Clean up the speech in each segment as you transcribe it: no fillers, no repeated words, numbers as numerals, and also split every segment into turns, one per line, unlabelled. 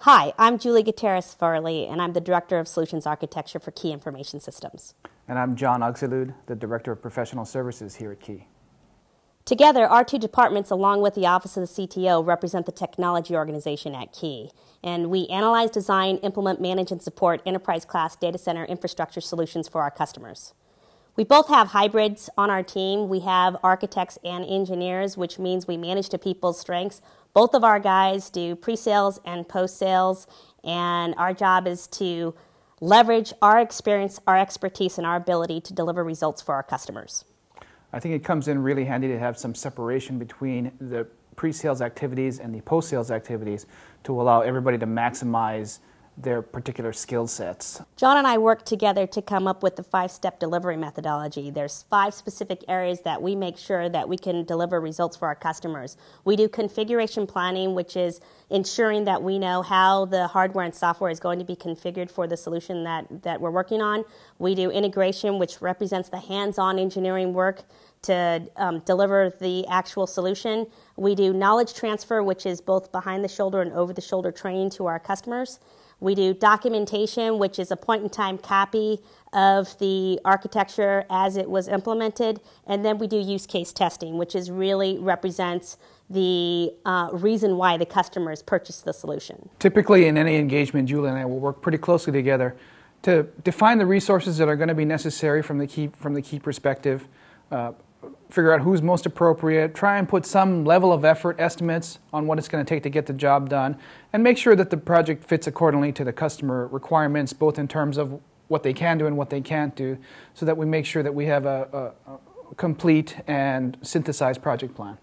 Hi, I'm JGutierrez and I'm the Director of Solutions Architecture for Key Information Systems.
And I'm JGutierrez, the Director of Professional Services here at Key.
Together, our two departments, along with the Office of the CTO, represent the technology organization at Key. And we analyze, design, implement, manage, and support enterprise-class data center infrastructure solutions for our customers. We both have hybrids on our team. We have architects and engineers, which means we manage to people's strengths. Both of our guys do pre-sales and post-sales, and our job is to leverage our experience, our expertise, and our ability to deliver results for our customers.
I think it comes in really handy to have some separation between the pre-sales activities and the post-sales activities to allow everybody to maximize their particular skill sets.
John and I worked together to come up with the 5-step delivery methodology. There's 5 specific areas that we make sure that we can deliver results for our customers. We do configuration planning, which is ensuring that we know how the hardware and software is going to be configured for the solution that we're working on. We do integration, which represents the hands-on engineering work to deliver the actual solution. We do knowledge transfer, which is both behind the shoulder and over the shoulder training to our customers. We do documentation, which is a point-in-time copy of the architecture as it was implemented. And then we do use case testing, which is really represents the reason why the customers purchased the solution.
Typically in any engagement, Julie and I will work pretty closely together to define the resources that are going to be necessary from the key perspective, figure out who's most appropriate, try and put some level of effort estimates on what it's going to take to get the job done, and make sure that the project fits accordingly to the customer requirements, both in terms of what they can do and what they can't do, so that we make sure that we have a complete and synthesized project plan.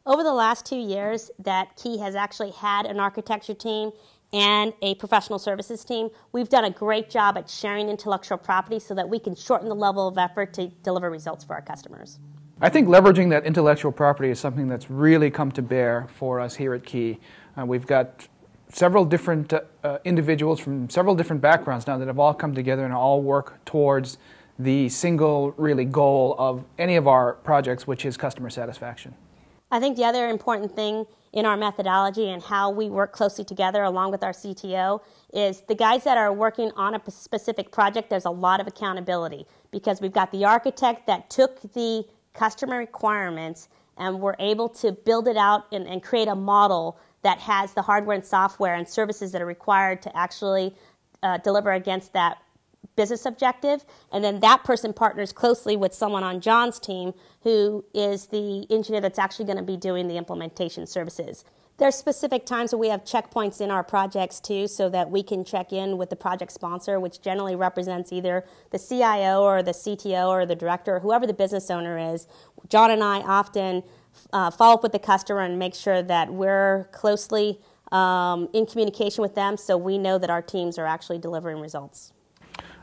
Over the last 2 years that Key has actually had an architecture team and a professional services team, we've done a great job at sharing intellectual property so that we can shorten the level of effort to deliver results for our customers.
I think leveraging that intellectual property is something that's really come to bear for us here at Key. We've got several different individuals from several different backgrounds now that have all come together and all work towards the single really goal of any of our projects, which is customer satisfaction.
I think the other important thing in our methodology and how we work closely together along with our CTO is the guys that are working on a specific project, there's a lot of accountability because we've got the architect that took the customer requirements and we're able to build it out and create a model that has the hardware and software and services that are required to actually deliver against that business objective, and then that person partners closely with someone on John's team who is the engineer that's actually going to be doing the implementation services. There's specific times where we have checkpoints in our projects too so that we can check in with the project sponsor, which generally represents either the CIO or the CTO or the director or whoever the business owner is. John and I often follow up with the customer and make sure that we're closely in communication with them so we know that our teams are actually delivering results.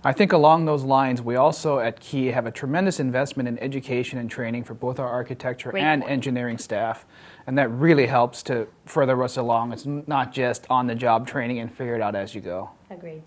I think along those lines, we also at Key have a tremendous investment in education and training for both our architecture and engineering staff, and that really helps to further us along. It's not just on-the-job training and figure it out as you go.
Agreed.